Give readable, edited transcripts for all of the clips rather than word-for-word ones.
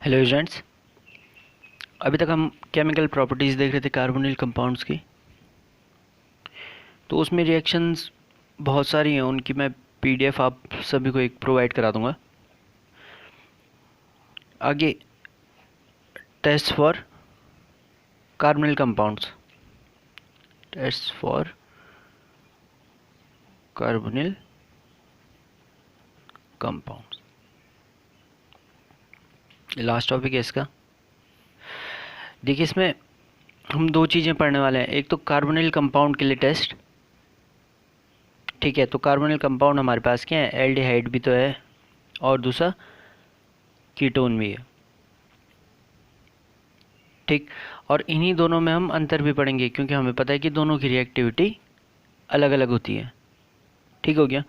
Hello students, अभी तक हम केमिकल प्रॉपर्टीज़ देख रहे थे कार्बोनिल कंपाउंड्स की। तो उसमें रिएक्शंस बहुत सारी हैं, उनकी मैं पीडीएफ आप सभी को एक प्रोवाइड करा दूंगा। आगे test for carbonyl compounds, test for carbonyl compounds, last topic है इसका। देखिए, इसमें हम दो चीज़ें पढ़ने वाले हैं। एक तो कार्बोनिल कंपाउंड के लिए टेस्ट, ठीक है। तो कार्बोनिल कंपाउंड हमारे पास क्या है, एल्डिहाइड भी तो है और दूसरा कीटोन भी है, ठीक। और इन्हीं दोनों में हम अंतर भी पढ़ेंगे, क्योंकि हमें पता है कि दोनों की रिएक्टिविटी अलग अलग होती है, ठीक हो गया।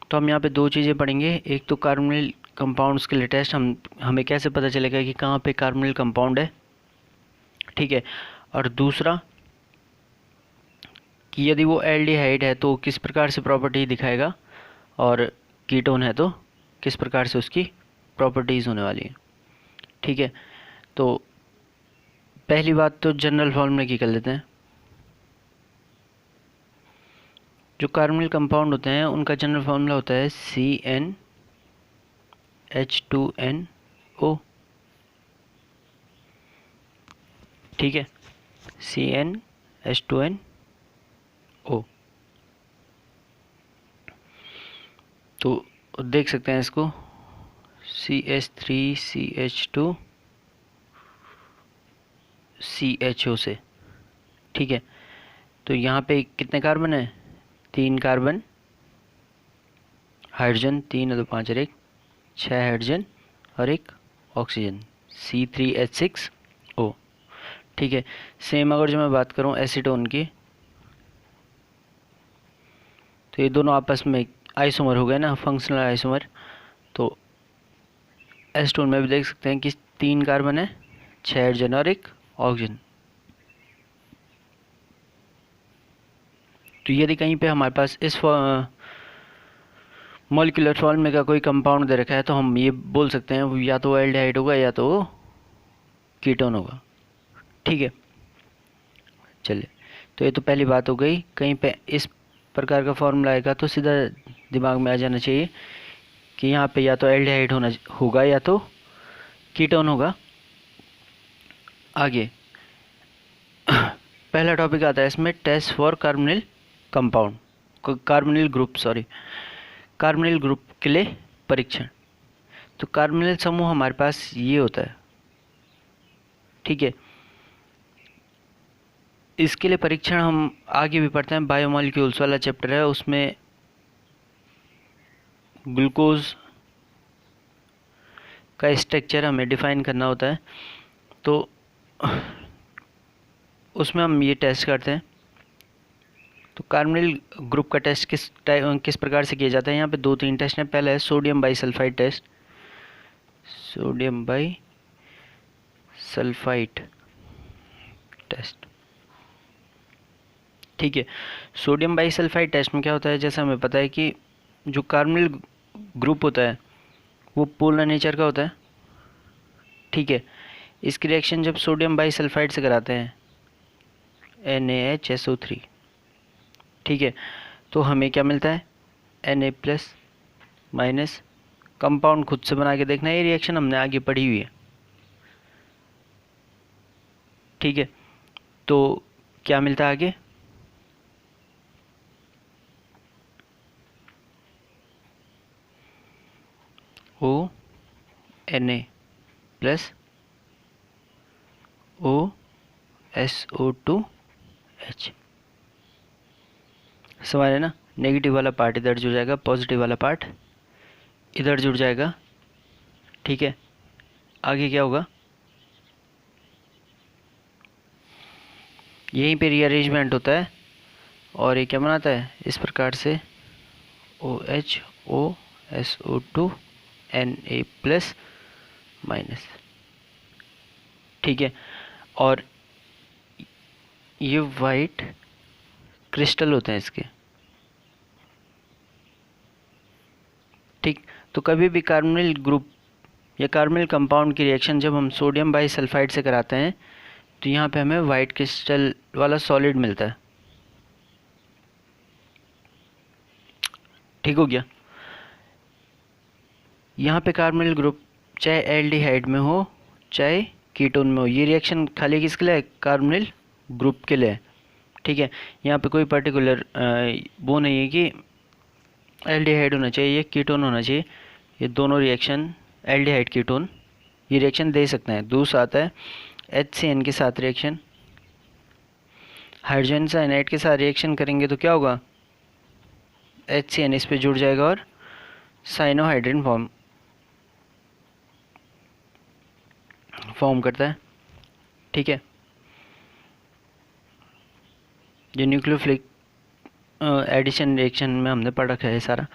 तो हम यहाँ पे दो चीज़ें पढ़ेंगे। एक तो कार्बोनिल कंपाउंड्स के लिए टेस्ट, हमें कैसे पता चलेगा कि कहाँ पे कार्बोनिल कंपाउंड है, ठीक है। और दूसरा कि यदि वो एल्डिहाइड है तो किस प्रकार से प्रॉपर्टी दिखाएगा, और कीटोन है तो किस प्रकार से उसकी प्रॉपर्टीज़ होने वाली है, ठीक है। तो पहली बात तो जनरल फॉर्मूले की कर लेते हैं। जो कार्बोनिल कंपाउंड होते हैं उनका जनरल फॉर्मूला होता है CnH2nO, ठीक है। CnH2nO। तो देख सकते हैं इसको CH3CH2CHO से, ठीक है। तो यहाँ पे कितने कार्बन है, 3 कार्बन, हाइड्रोजन 3 है तो 5 और 1 6 हाइड्रोजन और एक ऑक्सीजन C3H6O, ठीक है। सेम अगर जो मैं बात करूँ एसीटोन की, तो ये दोनों आपस में आइसोमर हो गए ना, फंक्शनल आइसोमर। तो एसीटोन में भी देख सकते हैं कि 3 कार्बन है, 6 हाइड्रोजन और एक ऑक्सीजन। तो यदि कहीं पे हमारे पास इस मॉलिक्यूलर फॉर्मूले का कोई कंपाउंड दे रखा है तो हम ये बोल सकते हैं या तो एल्डिहाइड होगा या तो कीटोन होगा, ठीक है। चलिए, तो ये तो पहली बात हो गई। कहीं पे इस प्रकार का फॉर्मूला आएगा तो सीधा दिमाग में आ जाना चाहिए कि यहाँ पे या तो एल्डिहाइड होगा या तो कीटोन होगा। आगे पहला टॉपिक आता है इसमें, test for carbonyl compound, carbonyl group, sorry, carbonyl group के लिए परीक्षण। तो कार्बोनिल समूह हमारे पास ये होता है, ठीक है। इसके लिए परीक्षण हम आगे भी पढ़ते हैं, बायोमॉलिक्यूल्स वाला चैप्टर है, उसमें ग्लूकोज का स्ट्रक्चर हमें डिफाइन करना होता है। तो उसमें हम ये टेस्ट करते हैं। तो कार्बोनिल ग्रुप का टेस्ट किस प्रकार से किया जाता है, यहाँ पे 2-3 टेस्ट हैं। पहला है सोडियम बाईसल्फाइड टेस्ट, सोडियम बाईसल्फाइड टेस्ट, ठीक है। सोडियम बाईसल्फाइड टेस्ट में क्या होता है, जैसा हमें पता है कि जो कार्बोनिल ग्रुप होता है वो पोलर नेचर का होता है, ठीक है। इसकी रिएक्शन जब सोडियम बाईसल्फाइड से कराते हैं NaHSO3, ठीक है, तो हमें क्या मिलता है, Na+- कंपाउंड खुद से बना के देखना, ये रिएक्शन हमने आगे पढ़ी हुई है, ठीक है। तो क्या मिलता है आगे, ONA+OSO2H, समझ रहे ना। नेगेटिव वाला पार्ट इधर जुड़ जाएगा, पॉजिटिव वाला पार्ट इधर जुड़ जाएगा, ठीक है। आगे क्या होगा, यहीं पे रीअरेंजमेंट होता है और ये क्या बनाता है इस प्रकार से OHOSO2Na+, ठीक है। और ये वाइट क्रिस्टल होते हैं इसके, ठीक। तो कभी भी कार्बोनिल ग्रुप ये कार्बोनिल कंपाउंड की रिएक्शन जब हम सोडियम बाइसल्फाइड से कराते हैं तो यहाँ पे हमें वाइट क्रिस्टल वाला सॉलिड मिलता है। ठीक हो गया। यहाँ पे कार्बोनिल ग्रुप चाहे एल्डिहाइड में हो चाहे कीटोन में हो, ये रिएक्शन खाली किसके लिए है? कार्बोनिल ग्रुप के लिए। ठीक है, यहाँ पे कोई पर्टिकुलर वो नहीं है कि एल्डिहाइड होना चाहिए या कीटोन होना चाहिए। ये दोनों रिएक्शन एल्डिहाइड कीटोन ये रिएक्शन दे सकते हैं। दूसरा आता है HCN के साथ रिएक्शन, हाइड्रोजन साइनाइड के साथ रिएक्शन करेंगे तो क्या होगा? HCN इस पे जुड़ जाएगा और साइनोहाइड्रिन फॉर्म करता है। ठीक है, जो न्यूक्लियोफिलिक एडिशन रिएक्शन में हमने पढ़ रखा है सारा।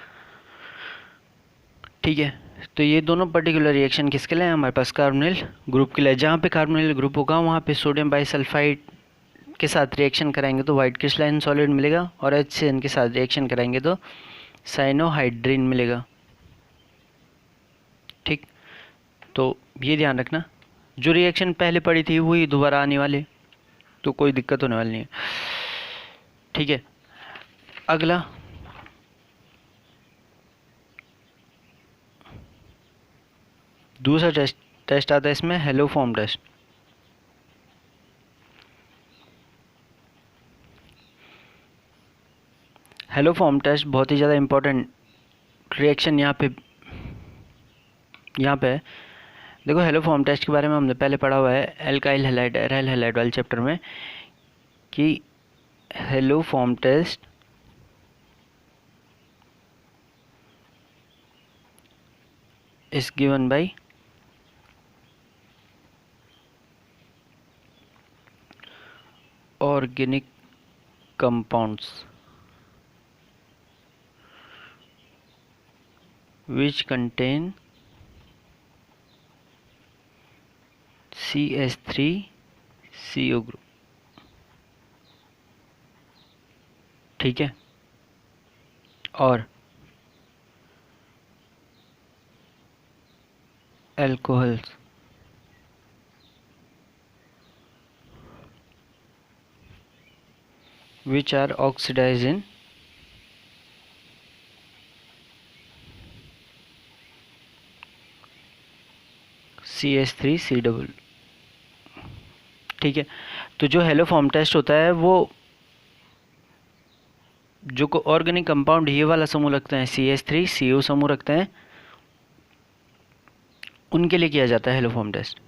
ठीक है, तो ये दोनों पर्टिकुलर रिएक्शन किसके लिए? हमारे पास कार्बोनिल ग्रुप के लिए। जहाँ पे कार्बोनिल ग्रुप होगा वहाँ पे सोडियम बाइसल्फाइड के साथ रिएक्शन कराएंगे तो वाइट क्रिस्टलाइन सॉलिड मिलेगा, और HCN के साथ रिएक्शन कराएंगे तो साइनोहाइड्रिन मिलेगा। ठीक, तो ये ध्यान रखना, जो रिएक्शन पहले पड़ी थी वही दोबारा आने वाली, तो कोई दिक्कत होने वाली नहीं है। ठीक है, अगला दूसरा टेस्ट आता है इसमें, haloform test. Haloform test बहुत ही ज़्यादा इम्पोर्टेंट रिएक्शन यहाँ पे है। देखो, हेलो फॉर्म टेस्ट के बारे में हमने पहले पढ़ा हुआ है एल्काइल हैलाइड एराइल हैलाइड वाले चैप्टर में कि haloform test is given by organic compounds which contain CH3CO group। ठीक है, और alcohols which are oxidized in CH3C double. ठीक है, तो जो हेलो फॉर्म टेस्ट होता है वो जो ऑर्गेनिक कंपाउंड ये वाला समूह रखते हैं CH3CO समूह रखते हैं उनके लिए किया जाता है हेलो फॉर्म टेस्ट।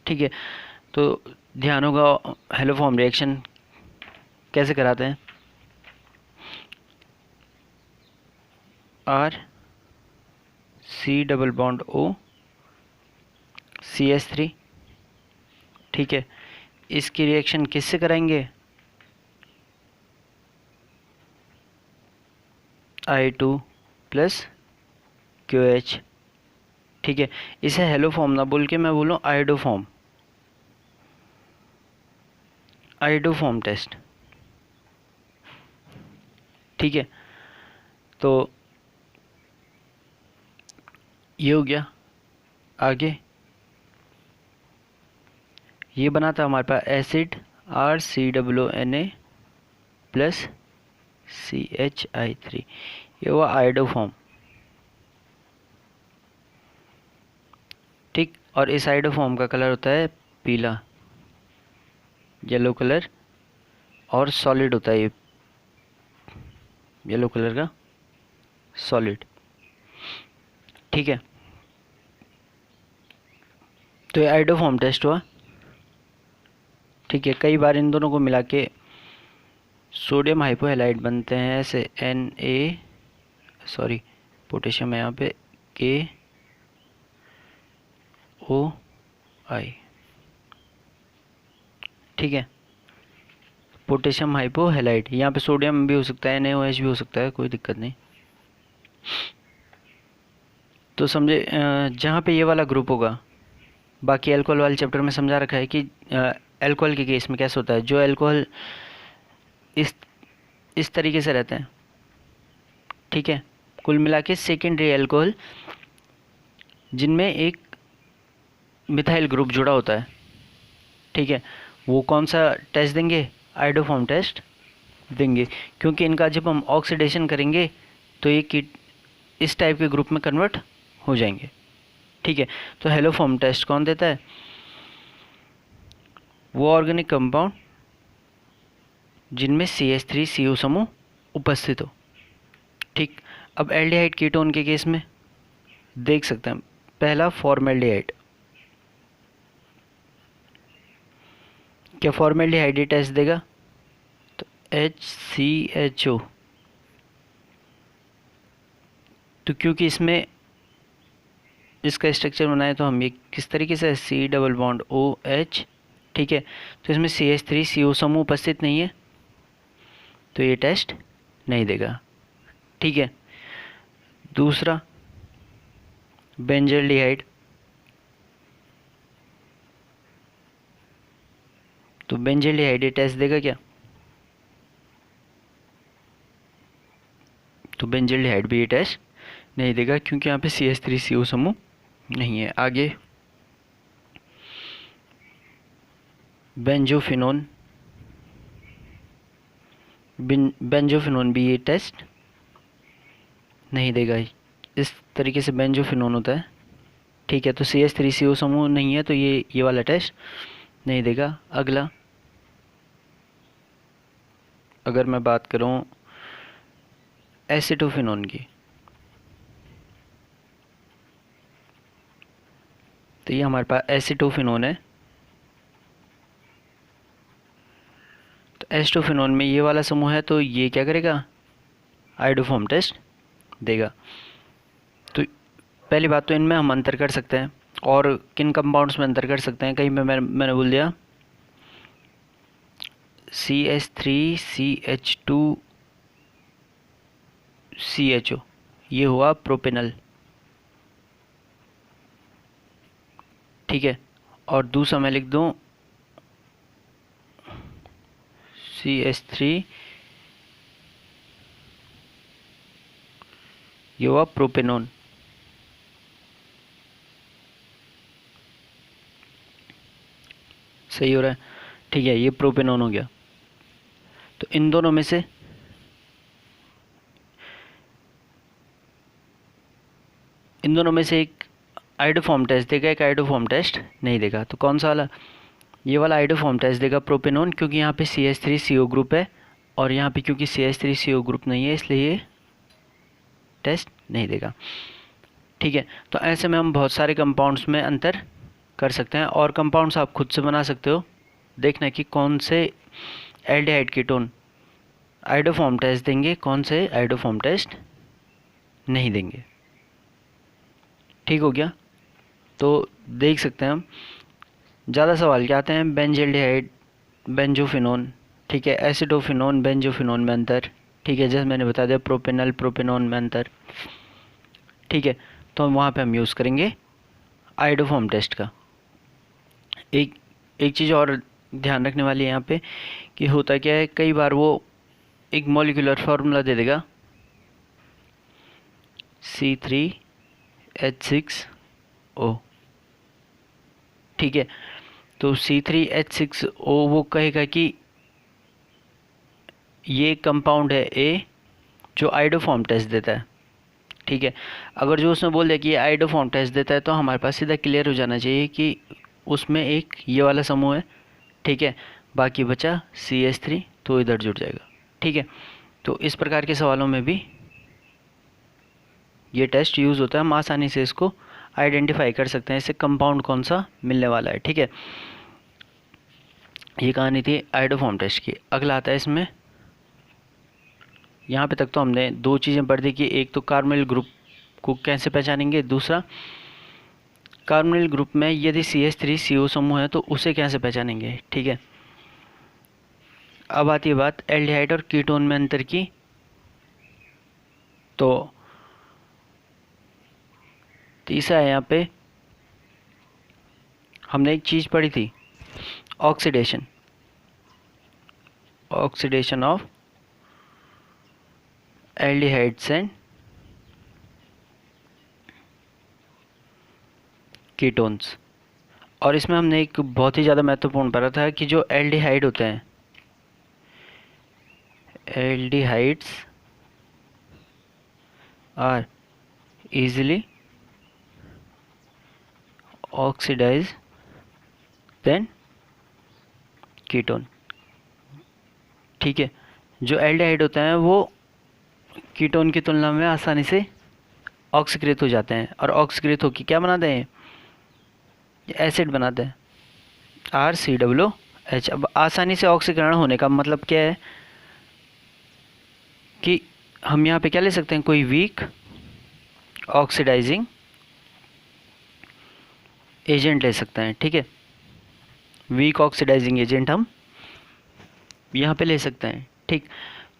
ठीक है, तो ध्यान होगा हेलो फॉर्म रिएक्शन कैसे कराते हैं। R≡C≡O CH3। ठीक है, इसकी रिएक्शन किससे कराएंगे? I2 + QH। ठीक है, इसे हेलो फॉर्म ना बोल के मैं बोलूँ आइडो फॉर्म टेस्ट। ठीक है, तो ये हो गया। आगे ये बना था हमारे पास एसिड RCOONA + CHI3, ये हुआ आइडो फॉर्म। ठीक, और इस आइडो फॉर्म का कलर होता है पीला, येलो कलर, और सॉलिड होता है ये येलो कलर का सॉलिड। ठीक है, तो ये आइडो फॉर्म टेस्ट हुआ। ठीक है, कई बार इन दोनों को मिला के सोडियम हाइपोहैलाइड बनते हैं, ऐसे पोटेशियम है यहाँ पे KOI। ठीक है, पोटेशियम हाइपोहैलाइड, यहाँ पे सोडियम भी हो सकता है, NaOH भी हो सकता है, कोई दिक्कत नहीं। तो समझे, जहाँ पे ये वाला ग्रुप होगा, बाकी अल्कोहल वाले चैप्टर में समझा रखा है कि अल्कोहल के केस में कैसे होता है। जो अल्कोहल इस तरीके से रहते हैं, ठीक है, कुल मिला के सेकेंडरी अल्कोहल जिनमें एक मिथाइल ग्रुप जुड़ा होता है, ठीक है, वो कौन सा टेस्ट देंगे, आइडोफॉर्म टेस्ट देंगे, क्योंकि इनका जब हम ऑक्सीडेशन करेंगे तो ये कीट इस टाइप के ग्रुप में कन्वर्ट हो जाएंगे, ठीक है। तो हेलोफॉर्म टेस्ट कौन देता है, वो ऑर्गेनिक कंपाउंड जिनमें CH3CO समूह उपस्थित हो, ठीक। अब एल्डिहाइड कीटोन के केस में देख सकते हैं, पहला फॉर्मेल्डिहाइड, क्या फॉर्मेल्डिहाइड टेस्ट देगा, तो HCHO, तो क्योंकि इसमें इसका स्ट्रक्चर बनाए तो हम ये किस तरीके से C+OH, ठीक है, तो इसमें CH3CO समूह उपस्थित नहीं है तो ये टेस्ट नहीं देगा, ठीक है। दूसरा बेंजल्डिहाइड, तो बेंजल्डिहाइड ये टेस्ट देगा क्या, तो बेंजल्डिहाइड भी ये टेस्ट नहीं देगा क्योंकि यहाँ पे CH3CO समूह नहीं है। आगे बेंजोफिनोन, बेंजोफिनोन भी ये टेस्ट नहीं देगा, इस तरीके से बेंजोफिनोन होता है, ठीक है। तो CH3CO समूह नहीं है तो ये वाला टेस्ट नहीं देगा। अगला अगर मैं बात करूं एसिटोफिनोन की, तो ये हमारे पास एसिटोफिनोन है, तो एस्टोफिनोन में ये वाला समूह है तो ये क्या करेगा, आइडोफॉर्म टेस्ट देगा। तो पहली बात तो इनमें हम अंतर कर सकते हैं, और किन कंपाउंड्स में अंतर कर सकते हैं, कहीं पे मैंने बोल दिया CH3CH2CHO, ये हुआ प्रोपेनल, ठीक है। और दूसरा मैं लिख दूं CH3, ये हुआ प्रोपेनोन, सही हो रहा है, ठीक है, ये प्रोपेनोन हो गया। तो इन दोनों में से एक आइडोफॉर्म टेस्ट देगा, एक आइडोफॉर्म टेस्ट नहीं देगा, तो कौन सा वाला, ये वाला आइडोफॉर्म टेस्ट देगा प्रोपेनोन, क्योंकि यहाँ पे CH3CO ग्रुप है और यहाँ पे क्योंकि CH3CO ग्रुप नहीं है इसलिए ये टेस्ट नहीं देगा, ठीक है। तो ऐसे में हम बहुत सारे कंपाउंड्स में अंतर कर सकते हैं, और कंपाउंड्स आप खुद से बना सकते हो, देखना कि कौन से एल्डिहाइड कीटोन आइडोफॉर्म टेस्ट देंगे, कौन से आइडोफॉर्म टेस्ट नहीं देंगे, ठीक हो गया। तो देख सकते हैं हम, ज़्यादा सवाल क्या आते हैं, बेंजल्डिहाइड, बेंजोफिनोन, ठीक है, एसिडोफिनोन, बेंजोफिनोन में अंतर, ठीक है, जैसे मैंने बता दिया प्रोपेनल, प्रोपेनोन में अंतर, ठीक है। तो हम वहाँ पे हम यूज़ करेंगे आइडोफॉर्म टेस्ट का। एक एक चीज़ और ध्यान रखने वाली है यहाँ पे कि होता क्या है, कई बार वो एक मॉलिक्यूलर फार्मूला दे देगा C3H6O, ठीक है। तो C3H6O वो कहेगा कि ये कंपाउंड है A जो आइडोफॉर्म टेस्ट देता है, ठीक है। अगर जो उसने बोल दिया कि ये आइडोफॉर्म टेस्ट देता है तो हमारे पास सीधा क्लियर हो जाना चाहिए कि उसमें एक ये वाला समूह है, ठीक है, बाकी बचा CH3 तो इधर जुड़ जाएगा, ठीक है। तो इस प्रकार के सवालों में भी ये टेस्ट यूज़ होता है, हम आसानी से इसको आइडेंटिफाई कर सकते हैं, इससे कंपाउंड कौन सा मिलने वाला है, ठीक है। ये कहानी थी आइडोफॉर्म टेस्ट की। अगला आता है इसमें, यहाँ पे तक तो हमने दो चीज़ें पढ़ दी कि एक तो कार्बोनिल ग्रुप को कैसे पहचानेंगे, दूसरा कार्बोनिल ग्रुप में यदि CH3CO समूह है तो उसे कैसे पहचानेंगे, ठीक है। अब आती है बात एल्डिहाइड और कीटोन में अंतर की, तो तीसरा है यहाँ पे हमने एक चीज़ पढ़ी थी, oxidation, oxidation of aldehydes and ketones. और इसमें हमने एक बहुत ही ज़्यादा महत्वपूर्ण पढ़ा था कि जो एल्डिहाइड होते हैं, aldehydes are easily oxidize than ketone. ठीक है, जो एल्डिहाइड होते हैं वो कीटोन की तुलना में आसानी से ऑक्सीकृत हो जाते हैं, और ऑक्सीकृत होकर क्या बनाते हैं, एसिड बनाते हैं, RCOOH। अब आसानी से ऑक्सीकरण होने का मतलब क्या है कि हम यहाँ पे क्या ले सकते हैं, कोई वीक ऑक्सीडाइजिंग एजेंट ले सकते हैं। ठीक है, वीक ऑक्सीडाइजिंग एजेंट हम यहाँ पे ले सकते हैं। ठीक,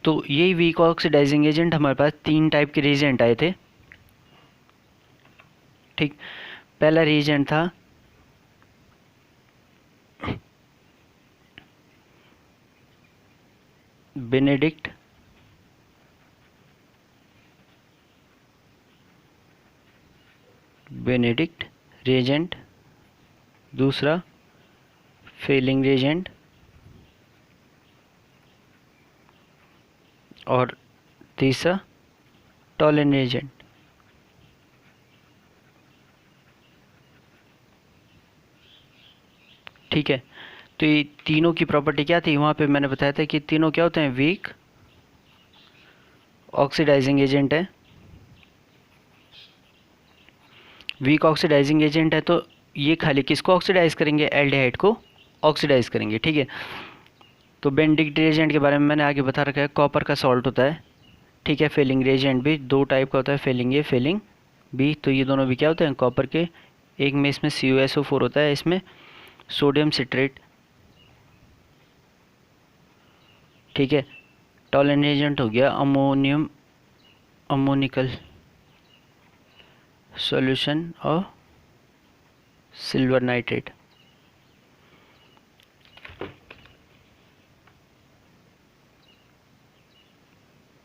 तो यही वीक ऑक्सीडाइजिंग एजेंट हमारे पास 3 टाइप के रिएजेंट आए थे। ठीक, पहला रिएजेंट था बेनेडिक्ट रिएजेंट, दूसरा फेलिंग रिएजेंट, और तीसरा टॉलन रिएजेंट। ठीक है, तो ये तीनों की प्रॉपर्टी क्या थी, वहाँ पे मैंने बताया था कि तीनों क्या होते हैं, वीक ऑक्सीडाइजिंग एजेंट है। वीक ऑक्सीडाइजिंग एजेंट है तो ये खाली किसको ऑक्सीडाइज करेंगे, एल्डिहाइड को ऑक्सीडाइज करेंगे। ठीक है, तो बेनेडिक्ट रिएजेंट के बारे में मैंने आगे बता रखा है, कॉपर का सॉल्ट होता है। ठीक है, फेलिंग रिएजेंट भी 2 टाइप का होता है, फेलिंग ए, फेलिंग बी। तो ये दोनों भी क्या होते हैं, कॉपर के। एक में इसमें CuSO4 होता है, इसमें सोडियम सिट्रेट। ठीक है, टॉलन रिएजेंट हो गया अमोनिकल सॉल्यूशन और सिल्वर नाइट्रेट।